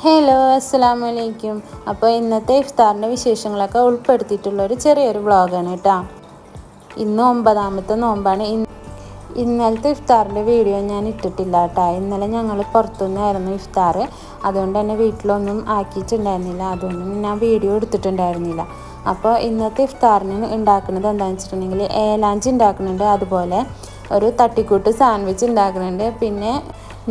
Hello, അസ്സലാമു അലൈക്കും. അപ്പോൾ ഇന്നത്തെ ഇഫ്താറിൻ്റെ വിശേഷങ്ങളൊക്കെ ഉൾപ്പെടുത്തിയിട്ടുള്ളൊരു ചെറിയൊരു വ്ളോഗാണ് കേട്ടോ. ഇന്ന് 9ാമത്തെ നോമ്പാണ്. ഇന്നലത്തെ ഇഫ്താറിൻ്റെ വീഡിയോ ഞാൻ ഇട്ടിട്ടില്ല കേട്ടോ. ഇന്നലെ ഞങ്ങൾ പുറത്തുനിന്നായിരുന്നു ഇഫ്താർ. അതുകൊണ്ട് തന്നെ വീട്ടിലൊന്നും ആക്കിയിട്ടുണ്ടായിരുന്നില്ല. അതുകൊണ്ട് ഞാൻ വീഡിയോ എടുത്തിട്ടുണ്ടായിരുന്നില്ല. അപ്പോൾ ഇന്നത്തെ ഇഫ്താറിന് ഉണ്ടാക്കുന്നത് എന്താണെന്ന് വെച്ചിട്ടുണ്ടെങ്കിൽ ഏലാഞ്ചി ഉണ്ടാക്കുന്നുണ്ട്, അതുപോലെ ഒരു തട്ടിക്കൂട്ട് സാൻഡ്വിച്ച് ഉണ്ടാക്കുന്നുണ്ട്, പിന്നെ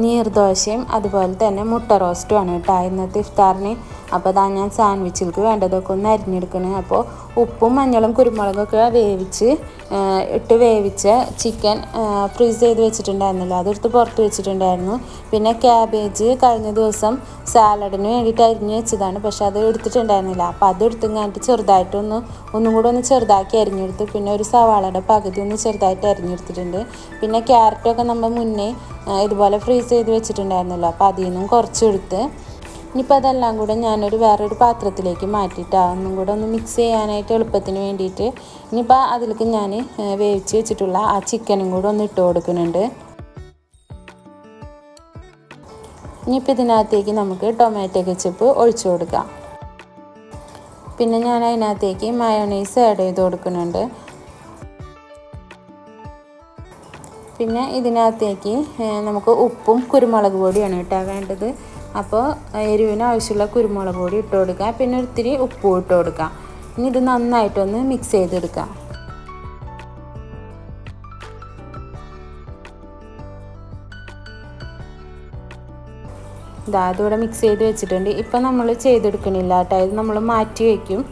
നീർദോശയും അതുപോലെ തന്നെ മുട്ട റോസ്റ്റുമാണ് കേട്ടോ ഇന്നത്തെ ഇഫ്താറിന്. അപ്പോൾ അതാ ഞാൻ സാൻഡ്വിച്ചിലേക്ക് വേണ്ടതൊക്കെ ഒന്ന് അരിഞ്ഞെടുക്കണം. അപ്പോൾ ഉപ്പും മഞ്ഞളും കുരുമുളകൊക്കെ വേവിച്ച ചിക്കൻ ഫ്രീസ് ചെയ്ത് വെച്ചിട്ടുണ്ടായിരുന്നില്ല, അതെടുത്ത് പുറത്ത് വെച്ചിട്ടുണ്ടായിരുന്നു. പിന്നെ ക്യാബേജ് കഴിഞ്ഞ ദിവസം സാലഡിന് വേണ്ടിയിട്ട് അരിഞ്ഞ് വെച്ചതാണ്, പക്ഷെ അത് എടുത്തിട്ടുണ്ടായിരുന്നില്ല. അപ്പോൾ അതെടുത്തുങ്ങാണ്ട് ഒന്നും കൂടെ ഒന്ന് ചെറുതാക്കി അരിഞ്ഞെടുത്ത്, പിന്നെ ഒരു സവാളയുടെ പകുതി ഒന്ന് ചെറുതായിട്ട് അരിഞ്ഞെടുത്തിട്ടുണ്ട്. പിന്നെ ക്യാരറ്റൊക്കെ നമ്മൾ മുന്നേ ഇതുപോലെ ഫ്രീസ് ചെയ്ത് വെച്ചിട്ടുണ്ടായിരുന്നല്ലോ, അപ്പോൾ അതിൽ നിന്നും കുറച്ചെടുത്ത് ഇനിയിപ്പോൾ അതെല്ലാം കൂടെ ഞാനൊരു വേറൊരു പാത്രത്തിലേക്ക് മാറ്റിയിട്ടാണ് ഒന്നും കൂടെ ഒന്ന് മിക്സ് ചെയ്യാനായിട്ട് എളുപ്പത്തിന് വേണ്ടിയിട്ട്. ഇനിയിപ്പോൾ അതിലേക്ക് ഞാൻ വേവിച്ച് വെച്ചിട്ടുള്ള ആ ചിക്കനും കൂടെ ഒന്ന് ഇട്ട് കൊടുക്കുന്നുണ്ട്. ഇനിയിപ്പോൾ ഇതിനകത്തേക്ക് നമുക്ക് ടൊമാറ്റോ കെച്ചപ്പ് ഒഴിച്ചു കൊടുക്കാം. പിന്നെ ഞാൻ അതിനകത്തേക്ക് മയോണൈസ് ആഡ് ചെയ്ത് കൊടുക്കുന്നുണ്ട്. പിന്നെ ഇതിനകത്തേക്ക് നമുക്ക് ഉപ്പും കുരുമുളക് പൊടിയാണ് കേട്ടോ വേണ്ടത്. അപ്പോൾ എരിവിന് ആവശ്യമുള്ള കുരുമുളക് പൊടി ഇട്ട് കൊടുക്കുക, പിന്നെ ഒത്തിരി ഉപ്പും ഇട്ട് കൊടുക്കുക. ഇനി ഇത് നന്നായിട്ടൊന്ന് മിക്സ് ചെയ്തെടുക്കാം. ഇതിവിടെ മിക്സ് ചെയ്ത് വെച്ചിട്ടുണ്ട്. ഇപ്പം നമ്മൾ ചെയ്തെടുക്കണില്ല കേട്ടോ, ഇത് നമ്മൾ മാറ്റി വയ്ക്കും,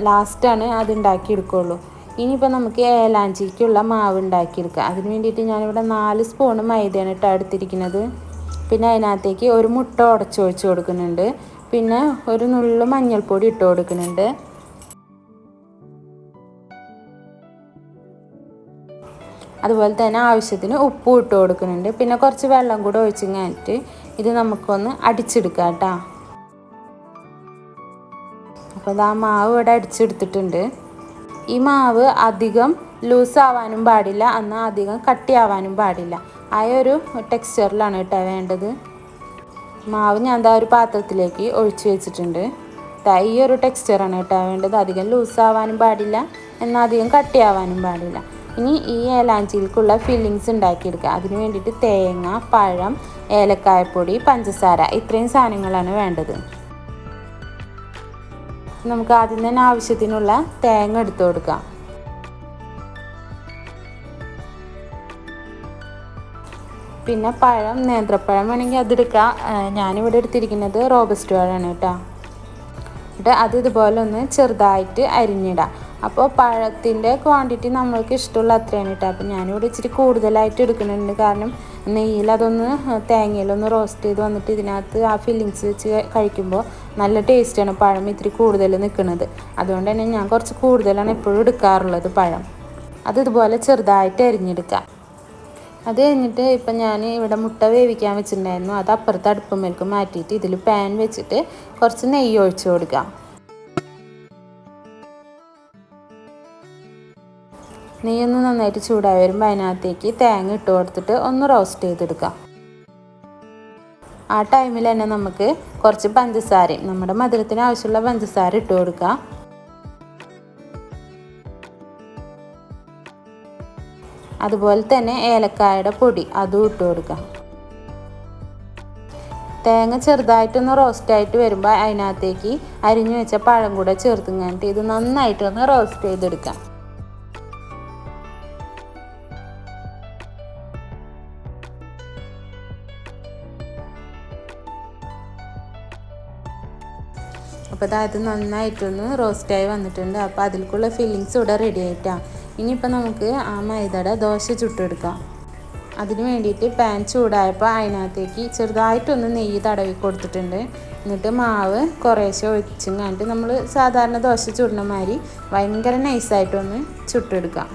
ലാസ്റ്റാണ് അത് ഉണ്ടാക്കിയെടുക്കുള്ളൂ. ഇനിയിപ്പോൾ നമുക്ക് ഏലാഞ്ചിക്കുള്ള മാവ് ഉണ്ടാക്കിയെടുക്കാം. അതിന് വേണ്ടിയിട്ട് ഞാനിവിടെ 4 സ്പൂണ് മൈദയാണ് കേട്ടോ എടുത്തിരിക്കുന്നത്. പിന്നെ അതിനകത്തേക്ക് ഒരു മുട്ട ഉടച്ചൊഴിച്ച് കൊടുക്കുന്നുണ്ട്, പിന്നെ ഒരു നുള്ളു മഞ്ഞൾപ്പൊടി ഇട്ട് കൊടുക്കുന്നുണ്ട്. അതുപോലെ തന്നെ ആവശ്യത്തിന് ഉപ്പും ഇട്ട് കൊടുക്കുന്നുണ്ട്. പിന്നെ കുറച്ച് വെള്ളം കൂടെ ഒഴിച്ച് കഴിഞ്ഞിട്ട് ഇത് നമുക്കൊന്ന് അടിച്ചെടുക്കാം കേട്ടോ. അപ്പോൾ ഇത് ആ മാവ് ഇവിടെ അടിച്ചെടുത്തിട്ടുണ്ട്. ഈ മാവ് അധികം ലൂസാവാനും പാടില്ല, എന്നാൽ അധികം കട്ടിയാവാനും പാടില്ല. ആ ഒരു ടെക്സ്ചറിലാണ് കേട്ടോ വേണ്ടത്. മാവ് ഞാൻ ഒരു പാത്രത്തിലേക്ക് ഒഴിച്ച് വെച്ചിട്ടുണ്ട്. ഈ ഒരു ടെക്സ്ചറാണ് കേട്ടോ വേണ്ടത്. അധികം ലൂസാവാനും പാടില്ല, എന്നാൽ അധികം കട്ടിയാവാനും പാടില്ല. ഇനി ഈ ഏലാഞ്ചിയിലേക്കുള്ള ഫില്ലിങ്സ് ഉണ്ടാക്കിയെടുക്കുക. അതിന് വേണ്ടിയിട്ട് തേങ്ങ, പഴം, ഏലക്കായപ്പൊടി, പഞ്ചസാര, ഇത്രയും സാധനങ്ങളാണ് വേണ്ടത്. നമുക്ക് ആദ്യം തന്നെ ആവശ്യത്തിനുള്ള തേങ്ങ എടുത്തു കൊടുക്കാം. പിന്നെ പഴം, നേന്ത്രപ്പഴം വേണമെങ്കിൽ അതെടുക്കാം. ഞാനിവിടെ എടുത്തിരിക്കുന്നത് റോബസ്റ്റ് പഴമാണ് കേട്ടോ. എന്നിട്ട് അത് ഇതുപോലെ ഒന്ന് ചെറുതായിട്ട് അരിഞ്ഞിടാം. അപ്പോൾ പഴത്തിൻ്റെ ക്വാണ്ടിറ്റി നമ്മൾക്ക് ഇഷ്ടമുള്ള അത്രയാണ് കേട്ടോ. അപ്പോൾ ഞാനിവിടെ ഇച്ചിരി കൂടുതലായിട്ട് എടുക്കുന്നുണ്ട്, കാരണം തേങ്ങയിലൊന്ന് റോസ്റ്റ് ചെയ്ത് വന്നിട്ട് ഇതിനകത്ത് ആ ഫില്ലിങ്സ് വെച്ച് കഴിക്കുമ്പോൾ നല്ല ടേസ്റ്റാണ്. പഴം ഇത്തിരി കൂടുതൽ നിൽക്കുന്നത്, അതുകൊണ്ട് തന്നെ ഞാൻ കുറച്ച് കൂടുതലാണ് എപ്പോഴും എടുക്കാറുള്ളത് പഴം. അത് ഇതുപോലെ ചെറുതായിട്ട് അരിഞ്ഞെടുക്കാം. അത് കഴിഞ്ഞിട്ട് ഇപ്പം ഞാൻ ഇവിടെ മുട്ട വേവിക്കാൻ വെച്ചിട്ടുണ്ടായിരുന്നു, അത് അപ്പുറത്ത് അടുപ്പുമേലേക്ക് മാറ്റിയിട്ട് ഇതിൽ പാൻ വെച്ചിട്ട് കുറച്ച് നെയ്യ് ഒഴിച്ച് കൊടുക്കാം. നെയ്യൊന്ന് നന്നായിട്ട് ചൂടായി വരുമ്പോൾ അതിനകത്തേക്ക് തേങ്ങ ഇട്ട് കൊടുത്തിട്ട് ഒന്ന് റോസ്റ്റ് ചെയ്തെടുക്കാം. ആ ടൈമിൽ തന്നെ നമുക്ക് കുറച്ച് പഞ്ചസാരയും നമ്മുടെ മധുരത്തിന് ആവശ്യമുള്ള പഞ്ചസാര ഇട്ട് കൊടുക്കാം. അതുപോലെ തന്നെ ഏലക്കായയുടെ പൊടി അതും ഇട്ട് കൊടുക്കാം. തേങ്ങ ചെറുതായിട്ടൊന്ന് റോസ്റ്റായിട്ട് വരുമ്പോൾ അതിനകത്തേക്ക് അരിഞ്ഞു വെച്ച പഴം കൂടെ ചേർത്തുങ്ങാണ്ട് ഇത് നന്നായിട്ടൊന്ന് റോസ്റ്റ് ചെയ്തെടുക്കാം. അപ്പോൾ അതായത് നന്നായിട്ടൊന്ന് റോസ്റ്റായി വന്നിട്ടുണ്ട്. അപ്പോൾ അതിലേക്കുള്ള ഫില്ലിങ്സ് ഇവിടെ റെഡി ആയിട്ടാണ്. ഇനിയിപ്പോൾ നമുക്ക് ആ മൈദയുടെ ദോശ ചുട്ടെടുക്കാം. അതിന് വേണ്ടിയിട്ട് പാൻ ചൂടായപ്പോൾ അതിനകത്തേക്ക് ചെറുതായിട്ടൊന്ന് നെയ്യ് തടവി കൊടുത്തിട്ടുണ്ട്. എന്നിട്ട് മാവ് കുറേശ്ശെ ഒഴിച്ചും കണ്ടിട്ട് നമ്മൾ സാധാരണ ദോശ ചുടുന്ന മാതിരി ഭയങ്കര നൈസായിട്ടൊന്ന് ചുട്ടെടുക്കാം.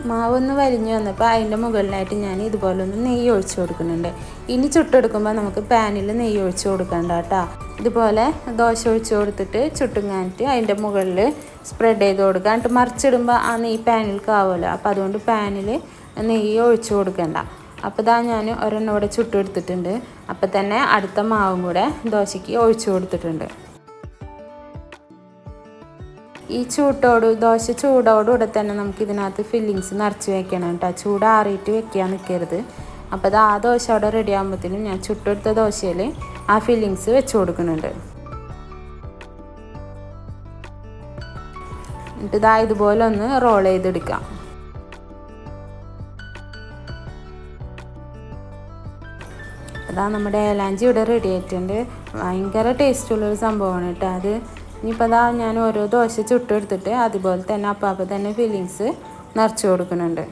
മാവൊന്ന് വലിഞ്ഞ് വന്നപ്പോൾ അതിൻ്റെ മുകളിലായിട്ട് ഞാൻ ഇതുപോലെ ഒന്ന് നെയ്യ് ഒഴിച്ച് കൊടുക്കുന്നുണ്ട്. ഇനി ചുട്ടെടുക്കുമ്പോൾ നമുക്ക് പാനിൽ നെയ്യ് ഒഴിച്ച് കൊടുക്കണ്ട കേട്ടോ. ഇതുപോലെ ദോശ ഒഴിച്ച് കൊടുത്തിട്ട് ചുട്ടുങ്ങാനിട്ട് അതിൻ്റെ മുകളിൽ സ്പ്രെഡ് ചെയ്ത് കൊടുക്കുക. എന്നിട്ട് മറിച്ചിടുമ്പോൾ ആ നെയ്യ് പാനിലേക്ക് ആവുമല്ലോ. അപ്പോൾ അതുകൊണ്ട് പാനിൽ നെയ്യ് ഒഴിച്ച് കൊടുക്കണ്ട. അപ്പോൾ ഇതാ ഞാൻ ഒരെണ്ണം ഇവിടെ ചുട്ടെടുത്തിട്ടുണ്ട്. അപ്പോൾ തന്നെ അടുത്ത മാവും കൂടെ ദോശയ്ക്ക് ഒഴിച്ച് കൊടുത്തിട്ടുണ്ട്. ഈ ദോശ ചൂടോടുകൂടെ തന്നെ നമുക്ക് ഇതിനകത്ത് ഫില്ലിങ്സ് നിറച്ച് വെക്കണം കേട്ടോ. ചൂടാറിയിട്ട് വെക്കാൻ നിൽക്കരുത്. അപ്പോൾ അത് ആ ദോശ അവിടെ റെഡി ആകുമ്പോഴത്തേനും ഞാൻ ചുട്ടെടുത്ത ദോശയിൽ ആ ഫില്ലിങ്സ് വെച്ച് കൊടുക്കുന്നുണ്ട്. എന്നിട്ട് ഇതാ ഇതുപോലെ ഒന്ന് റോൾ ചെയ്തെടുക്കാം. അതാ നമ്മുടെ ഏലാഞ്ചി ഇവിടെ റെഡി ആയിട്ടുണ്ട്. ഭയങ്കര ടേസ്റ്റുള്ളൊരു സംഭവമാണ് കേട്ടോ അത്. ഇനിയിപ്പോൾ അതാ ഞാൻ ഓരോ ദോശ ചുട്ടെടുത്തിട്ട് അതുപോലെ തന്നെ അപ്പം തന്നെ ഫില്ലിങ്സ് നിറച്ച് കൊടുക്കുന്നുണ്ട്.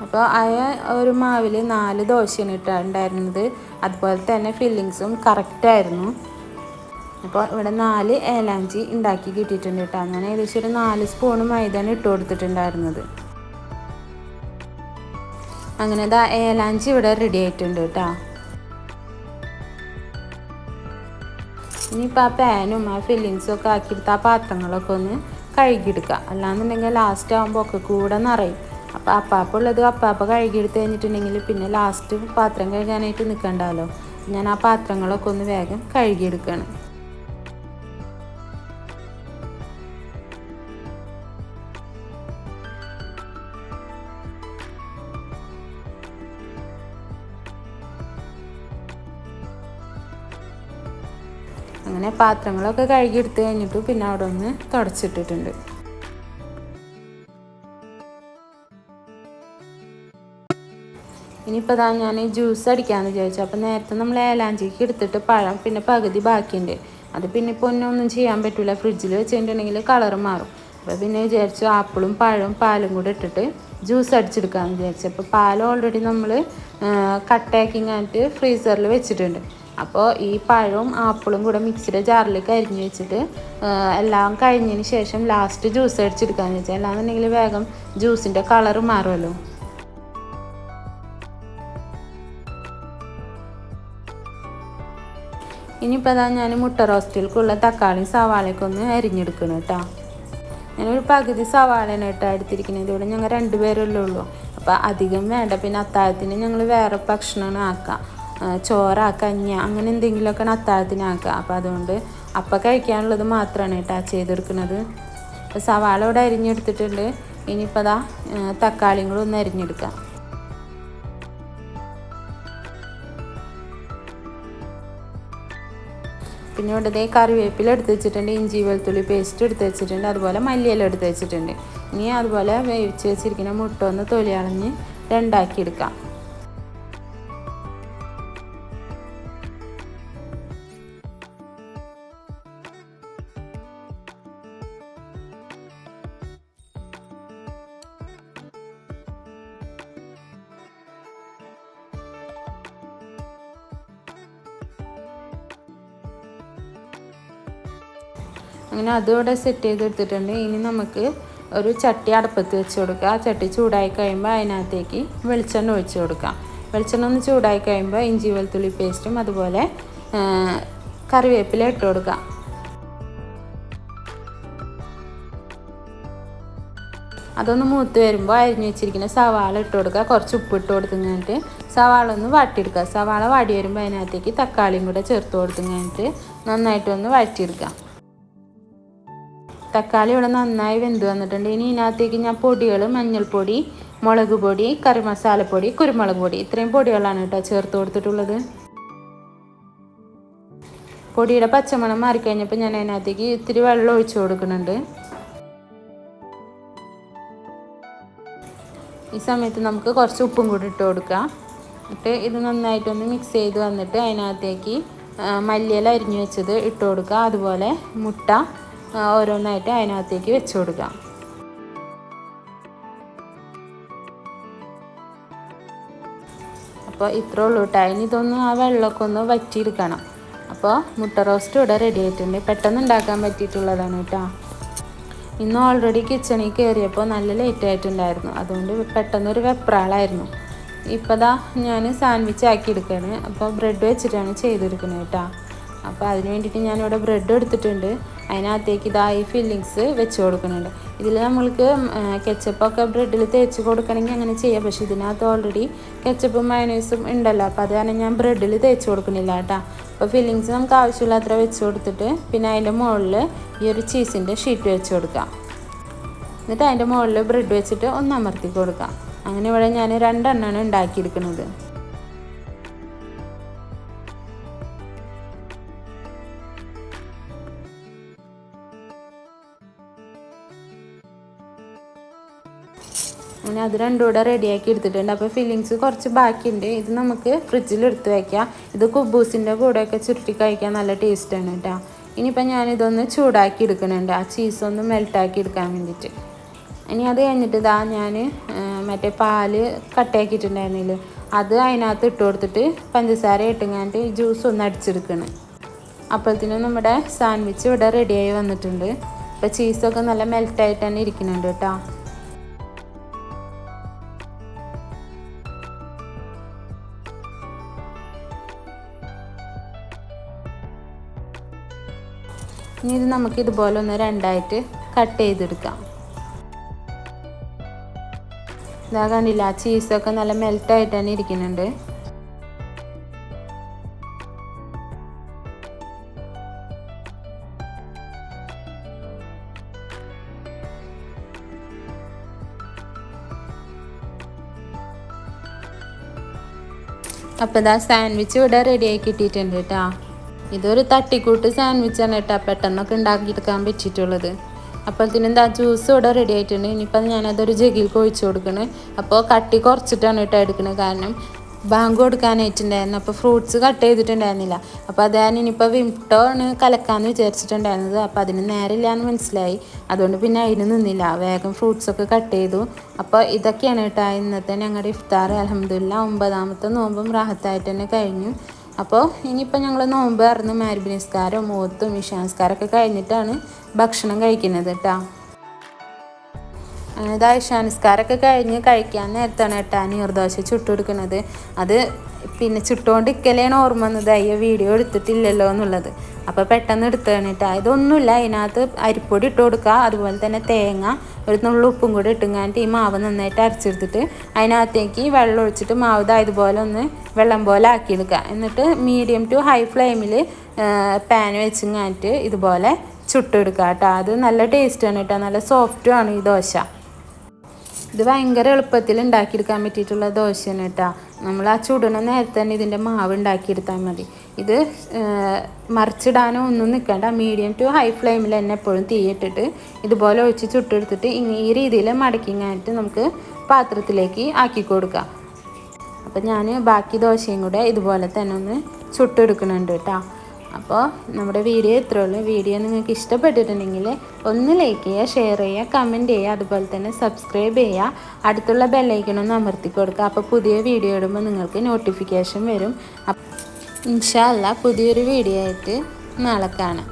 അപ്പോൾ ഒരു മാവിൽ 4 ദോശയാണ് ഇട്ടുണ്ടായിരുന്നത്. അതുപോലെ തന്നെ ഫില്ലിങ്സും കറക്റ്റായിരുന്നു. അപ്പോൾ ഇവിടെ 4 ഏലാഞ്ചി ഉണ്ടാക്കി കിട്ടിയിട്ടുണ്ട് കേട്ടോ. അങ്ങനെ ഏകദേശം ഒരു 4 സ്പൂണ് മൈദയാണ് ഇട്ട് കൊടുത്തിട്ടുണ്ടായിരുന്നത്. അങ്ങനെ ഇതാ ഏലാഞ്ചി ഇവിടെ റെഡി ആയിട്ടുണ്ട് കേട്ടോ. ഇനിയിപ്പോൾ ആ പാനും ആ ഫില്ലിങ്സും ഒക്കെ ആക്കിയെടുത്ത് ആ പാത്രങ്ങളൊക്കെ ഒന്ന് കഴുകിയെടുക്കുക. അല്ലാന്നുണ്ടെങ്കിൽ ലാസ്റ്റ് ആകുമ്പോൾ ഒക്കെ കൂടെ നിറയും. അപ്പോൾ അപ്പാപ്പുള്ളത് അപ്പാപ്പ കഴുകിയെടുത്ത് കഴിഞ്ഞിട്ടുണ്ടെങ്കിൽ പിന്നെ ലാസ്റ്റ് പാത്രം കഴുകാനായിട്ട് നിൽക്കണ്ടല്ലോ. ഞാൻ ആ പാത്രങ്ങളൊക്കെ ഒന്ന് വേഗം കഴുകിയെടുക്കുകയാണ്. അങ്ങനെ പാത്രങ്ങളൊക്കെ കഴുകിയെടുത്ത് കഴിഞ്ഞിട്ട് പിന്നെ അവിടെ ഒന്ന് തുടച്ചിട്ടിട്ടുണ്ട്. ഇനിയിപ്പോൾ അതാ ഞാൻ ജ്യൂസ് അടിക്കാമെന്ന് വിചാരിച്ചു. അപ്പോൾ നേരത്തെ നമ്മൾ ഏലാഞ്ചിക്ക് എടുത്തിട്ട് പഴം പിന്നെ പകുതി ബാക്കിയുണ്ട്. അത് പിന്നെ ഇപ്പോൾ ഒന്നും ചെയ്യാൻ പറ്റില്ല. ഫ്രിഡ്ജിൽ വെച്ചിട്ടുണ്ടെങ്കിൽ കളറ് മാറും. അപ്പോൾ പിന്നെ വിചാരിച്ചു ആപ്പിളും പഴവും പാലും കൂടെ ഇട്ടിട്ട് ജ്യൂസ് അടിച്ചെടുക്കാമെന്ന് വിചാരിച്ചു. അപ്പോൾ പാൽ ഓൾറെഡി നമ്മൾ കട്ടാക്കിങ്ങായിട്ട് ഫ്രീസറിൽ വെച്ചിട്ടുണ്ട്. അപ്പോൾ ഈ പഴവും ആപ്പിളും കൂടെ മിക്സിയുടെ ജാറിലേക്ക് അരിഞ്ഞ് വെച്ചിട്ട് എല്ലാം കഴിഞ്ഞതിന് ശേഷം ലാസ്റ്റ് ജ്യൂസ് അടിച്ചെടുക്കാമെന്ന് വെച്ചാൽ അല്ലാന്നുണ്ടെങ്കിൽ വേഗം ജ്യൂസിൻ്റെ കളറ് മാറുമല്ലോ. ഇനിയിപ്പോൾ അതാ ഞാൻ മുട്ട റോസ്റ്റിലേക്കുള്ള തക്കാളി സവാളയൊക്കെ ഒന്ന് അരിഞ്ഞെടുക്കണം കേട്ടോ. ഞാനൊരു പകുതി സവാളയാണ് കേട്ടോ എടുത്തിരിക്കുന്നത്. ഇവിടെ ഞങ്ങൾ 2 പേരല്ലേ ഉള്ളൂ. അപ്പോൾ അധികം വേണ്ട. പിന്നെ അത്താഴത്തിന് ഞങ്ങൾ വേറെ ഭക്ഷണമാണ് ആക്കുക. ചോറാക്കുക, കഞ്ഞി അങ്ങനെ എന്തെങ്കിലുമൊക്കെയാണ് അത്താഴത്തിന് ആക്കുക. അപ്പോൾ അതുകൊണ്ട് അപ്പം കഴിക്കാനുള്ളത് മാത്രമാണ് കേട്ടോ ചെയ്തെടുക്കുന്നത്. അപ്പോൾ സവാള ഇവിടെ അരിഞ്ഞെടുത്തിട്ടുണ്ട്. ഇനിയിപ്പോൾ അതാ തക്കാളിയും കൂടെ ഒന്ന് അരിഞ്ഞെടുക്കാം. പിന്നെ ഇവിടെ കറിവേപ്പില എടുത്ത് വെച്ചിട്ടുണ്ട്, ഇഞ്ചി വെളുത്തുള്ളി പേസ്റ്റ് എടുത്ത് വെച്ചിട്ടുണ്ട്, അതുപോലെ മല്ലിയില എടുത്ത് വെച്ചിട്ടുണ്ട്. ഇനി അതുപോലെ വേവിച്ച് വെച്ചിരിക്കുന്ന മുട്ട ഒന്ന് തൊലി കളഞ്ഞ് 2 ആക്കി എടുക്കാം. അങ്ങനെ അതുകൂടെ സെറ്റ് ചെയ്തെടുത്തിട്ടുണ്ട്. ഇനി നമുക്ക് ഒരു ചട്ടി അടുപ്പത്ത് വെച്ച് കൊടുക്കുക. ആ ചട്ടി ചൂടായി കഴിയുമ്പോൾ അതിനകത്തേക്ക് വെളിച്ചെണ്ണ ഒഴിച്ച് കൊടുക്കാം. വെളിച്ചെണ്ണ ഒന്ന് ചൂടായി കഴിയുമ്പോൾ ഇഞ്ചി വെളുത്തുള്ളി പേസ്റ്റും അതുപോലെ കറിവേപ്പില ഇട്ട് കൊടുക്കാം. അതൊന്ന് മൂത്ത് വരുമ്പോൾ അരിഞ്ഞ് വെച്ചിരിക്കുന്ന സവാള ഇട്ട് കൊടുക്കുക. കുറച്ച് ഉപ്പ് ഇട്ട് കൊടുത്തിട്ട് സവാള ഒന്ന് വാട്ടിയെടുക്കുക. സവാള വാടി വരുമ്പോൾ അതിനകത്തേക്ക് തക്കാളിയും കൂടെ ചേർത്ത് കൊടുത്തിട്ട് നന്നായിട്ടൊന്ന് വഴറ്റിയെടുക്കുക. തക്കാളി ഇവിടെ നന്നായി വെന്ത് വന്നിട്ടുണ്ട്. ഇനി ഇതിനകത്തേക്ക് ഞാൻ പൊടികൾ മഞ്ഞൾപ്പൊടി, മുളക് പൊടി, കറി മസാലപ്പൊടി, കുരുമുളക് പൊടി ഇത്രയും പൊടികളാണ് കേട്ടോ ചേർത്ത് കൊടുത്തിട്ടുള്ളത്. പൊടിയുടെ പച്ചമണം മാറിക്കഴിഞ്ഞപ്പോൾ ഞാൻ അതിനകത്തേക്ക് ഇത്തിരി വെള്ളം ഒഴിച്ചു കൊടുക്കുന്നുണ്ട്. ഈ സമയത്ത് നമുക്ക് കുറച്ച് ഉപ്പും കൂടി ഇട്ട് കൊടുക്കാം. എന്നിട്ട് ഇത് നന്നായിട്ടൊന്ന് മിക്സ് ചെയ്ത് വന്നിട്ട് അതിനകത്തേക്ക് മല്ലിയില അരിഞ്ഞു വെച്ചത് ഇട്ട് കൊടുക്കുക. അതുപോലെ മുട്ട ഓരോന്നായിട്ട് അതിനകത്തേക്ക് വെച്ച് കൊടുക്കാം. അപ്പോൾ ഇത്രേ ഉള്ളൂ കേട്ടോ. ഇനി ഇതൊന്ന് ആ വെള്ളമൊക്കെ ഒന്ന് വറ്റിയെടുക്കണം. അപ്പോൾ മുട്ട റോസ്റ്റ് ഇവിടെ റെഡി ആയിട്ടുണ്ട്. പെട്ടെന്ന് ഉണ്ടാക്കാൻ പറ്റിയിട്ടുള്ളതാണ് കേട്ടോ. ഇന്ന് ഓൾറെഡി കിച്ചണിൽ കയറിയപ്പോൾ നല്ല ലേറ്റ് ആയിട്ടുണ്ടായിരുന്നു. അതുകൊണ്ട് പെട്ടെന്നൊരു വെപ്രാളായിരുന്നു. ഇപ്പോൾ ദാ ഞാൻ സാൻഡ്വിച്ച് ആക്കി എടുക്കുകയാണ്. അപ്പോൾ ബ്രെഡ് വെച്ചിട്ടാണ് ചെയ്തെടുക്കുന്നത് കേട്ടോ. അപ്പോൾ അതിന് വേണ്ടിയിട്ട് ഞാനിവിടെ ബ്രെഡ് എടുത്തിട്ടുണ്ട്. അതിനകത്തേക്ക് ഇതാ ഈ ഫില്ലിങ്സ് വെച്ച് കൊടുക്കുന്നുണ്ട്. ഇതിൽ നമ്മൾക്ക് കെച്ചപ്പൊക്കെ ബ്രെഡിൽ തേച്ച് കൊടുക്കണമെങ്കിൽ അങ്ങനെ ചെയ്യാം. പക്ഷേ ഇതിനകത്ത് ഓൾറെഡി കെച്ചപ്പും മയോണൈസും ഉണ്ടല്ലോ. അപ്പോൾ അത് കാരണം ഞാൻ ബ്രെഡിൽ തേച്ച് കൊടുക്കുന്നില്ല കേട്ടോ. അപ്പോൾ ഫില്ലിങ്സ് നമുക്ക് ആവശ്യമില്ലാത്ര വെച്ച് കൊടുത്തിട്ട് പിന്നെ അതിൻ്റെ മുകളിൽ ഈ ഒരു ചീസിൻ്റെ ഷീറ്റ് വെച്ച് കൊടുക്കാം. എന്നിട്ട് അതിൻ്റെ മുകളിൽ ബ്രെഡ് വെച്ചിട്ട് ഒന്ന് അമർത്തി കൊടുക്കാം. അങ്ങനെ ഇവിടെ ഞാൻ 2 എണ്ണമാണ് ഉണ്ടാക്കിയെടുക്കുന്നത്. അങ്ങനെ അത് രണ്ടും കൂടെ റെഡിയാക്കി എടുത്തിട്ടുണ്ട്. അപ്പോൾ ഫില്ലിങ്സ് കുറച്ച് ബാക്കിയുണ്ട്. ഇത് നമുക്ക് ഫ്രിഡ്ജിൽ എടുത്ത് വയ്ക്കാം. ഇത് കുബൂസിൻ്റെ കൂടെയൊക്കെ ചുരുട്ടി കഴിക്കാൻ നല്ല ടേസ്റ്റാണ് കേട്ടോ. ഇനിയിപ്പോൾ ഞാനിതൊന്ന് ചൂടാക്കി എടുക്കുന്നുണ്ട്, ആ ചീസൊന്ന് മെൽട്ടാക്കി എടുക്കാൻ വേണ്ടിയിട്ട്. ഇനി അത് കഴിഞ്ഞിട്ട് ഇതാ ഞാൻ മറ്റേ പാല് കട്ടയാക്കിയിട്ടുണ്ടായിരുന്നില്ല, അത് അതിനകത്ത് ഇട്ട് കൊടുത്തിട്ട് പഞ്ചസാര ഇട്ടുങ്ങാണ്ട് ജ്യൂസ് ഒന്ന് അടിച്ചെടുക്കണം. അപ്പോഴത്തേനും നമ്മുടെ സാൻഡ്വിച്ച് ഇവിടെ റെഡിയായി വന്നിട്ടുണ്ട്. അപ്പോൾ ചീസൊക്കെ നല്ല മെൽട്ടായിട്ട് തന്നെ ഇരിക്കുന്നുണ്ട് കേട്ടോ. ഇനി ഇത് നമുക്ക് ഇതുപോലെ ഒന്ന് രണ്ടായിട്ട് കട്ട് ചെയ്തെടുക്കാം. ഇതാ കണ്ടില്ല, ചീസൊക്കെ നല്ല മെൽട്ടായിട്ട് തന്നെ ഇരിക്കുന്നുണ്ട്. അപ്പോൾ ഇതാ സാൻഡ്വിച്ച് ഇവിടെ റെഡിയായി കിട്ടിയിട്ടുണ്ട് കേട്ടോ. ഇതൊരു തട്ടിക്കൂട്ട് സാൻഡ്വിച്ചാണ് കേട്ടോ, പെട്ടെന്നൊക്കെ ഉണ്ടാക്കിയെടുക്കാൻ പറ്റിയിട്ടുള്ളത്. അപ്പോഴത്തേനും എന്താ ജ്യൂസ് ഇവിടെ റെഡി ആയിട്ടുണ്ട്. ഇനിയിപ്പോൾ ഞാനതൊരു ജഗ്ഗിൽ ഒഴിച്ച് കൊടുക്കണേ. അപ്പോൾ കട്ടി കുറച്ചിട്ടാണ് കേട്ടോ എടുക്കുന്നത്, കാരണം ബാങ്ക് കൊടുക്കാനായിട്ടുണ്ടായിരുന്നു. അപ്പോൾ ഫ്രൂട്ട്സ് കട്ട് ചെയ്തിട്ടുണ്ടായിരുന്നില്ല. അപ്പോൾ അത് ഞാൻ ഇനിയിപ്പോൾ വിംടോണ് കലക്കാമെന്ന് വിചാരിച്ചിട്ടുണ്ടായിരുന്നത്. അപ്പോൾ അതിന് നേരമില്ല എന്ന് മനസ്സിലായി. അതുകൊണ്ട് പിന്നെ അതിന് നിന്നില്ല, വേഗം ഫ്രൂട്ട്സൊക്കെ കട്ട് ചെയ്തു. അപ്പോൾ ഇതൊക്കെയാണ് കേട്ടോ ഇന്നത്തെ ഞങ്ങളുടെ ഇഫ്താർ. അൽഹംദുലില്ലാഹ് 9ാമത്തെ നോമ്പും റാഹത്തായിട്ട് തന്നെ കഴിഞ്ഞു. അപ്പോൾ ഇനിയിപ്പോൾ ഞങ്ങൾ നോമ്പ് തുറന്ന് മഗ്‌രിബ് നിസ്കാരം ഓത്തും ഇശാ നിസ്കാരമൊക്കെ കഴിഞ്ഞിട്ടാണ് ഭക്ഷണം കഴിക്കുന്നത് കേട്ടോ. ഇതാ ഇശാ നിസ്കാരമൊക്കെ കഴിഞ്ഞ് കഴിക്കാൻ നേരത്താണ് കേട്ടോ നീർദോശ ചുട്ടെടുക്കുന്നത്. അത് പിന്നെ ചുട്ടുകൊണ്ടിരിക്കലാണ് ഓർമ്മ വന്നത്, അയ്യോ വീഡിയോ എടുത്തിട്ടില്ലല്ലോ എന്നുള്ളത്. അപ്പോൾ പെട്ടെന്ന് എടുത്തതാണ് കേട്ടോ. ഇതൊന്നുമില്ല, അതിനകത്ത് അരിപ്പൊടി ഇട്ട് കൊടുക്കുക, അതുപോലെ തന്നെ തേങ്ങ, ഒരു നുള്ളു ഉപ്പും കൂടി ഇട്ടുങ്ങാണ്ട് ഈ മാവ് നന്നായിട്ട് അരച്ചെടുത്തിട്ട് അതിനകത്തേക്ക് വെള്ളം ഒഴിച്ചിട്ട് മാവ് ഇതുപോലെ ഒന്ന് വെള്ളം പോലെ ആക്കിയെടുക്കുക. എന്നിട്ട് മീഡിയം ടു ഹൈ ഫ്ലെയിമിൽ പാൻ വെച്ചിങ്ങാണ്ട് ഇതുപോലെ ചുട്ടെടുക്കുക കേട്ടോ. അത് നല്ല ടേസ്റ്റാണ് കേട്ടോ, നല്ല സോഫ്റ്റുമാണ് ഈ ദോശ. ഇത് ഭയങ്കര എളുപ്പത്തിൽ ഉണ്ടാക്കിയെടുക്കാൻ പറ്റിയിട്ടുള്ള ദോശയാണ് കേട്ടോ. നമ്മൾ ആ ചുടണ നേരത്തെ തന്നെ ഇതിൻ്റെ മാവ് ഉണ്ടാക്കിയെടുത്താൽ മതി. ഇത് മറിച്ചിടാനോ ഒന്നും നിൽക്കണ്ട, മീഡിയം ടു ഹൈ ഫ്ലെയിമിൽ തന്നെ എപ്പോഴും തീയിട്ടിട്ട് ഇതുപോലെ ഒഴിച്ച് ചുട്ടെടുത്തിട്ട് ഈ രീതിയിൽ മടക്കിങ്ങായിട്ട് നമുക്ക് പാത്രത്തിലേക്ക് ആക്കി കൊടുക്കാം. അപ്പം ഞാൻ ബാക്കി ദോശയും കൂടെ ഇതുപോലെ തന്നെ ഒന്ന് ചുട്ടെടുക്കുന്നുണ്ട് കേട്ടോ. അപ്പോൾ നമ്മുടെ വീഡിയോ ഇത്രയേ ഉള്ളൂ. വീഡിയോ നിങ്ങൾക്ക് ഇഷ്ടപ്പെട്ടിട്ടുണ്ടെങ്കിൽ ഒന്ന് ലൈക്ക് ചെയ്യുക, ഷെയർ ചെയ്യുക, കമൻറ്റ് ചെയ്യുക, അതുപോലെ തന്നെ സബ്സ്ക്രൈബ് ചെയ്യുക. അടുത്തുള്ള ബെല്ലൈക്കണൊന്ന് അമർത്തി കൊടുക്കുക. അപ്പോൾ പുതിയ വീഡിയോ ഇടുമ്പോൾ നിങ്ങൾക്ക് നോട്ടിഫിക്കേഷൻ വരും. ഇൻഷാ അല്ലാഹ് പുതിയൊരു വീഡിയോ ആയിട്ട് നാളെ കാണാം.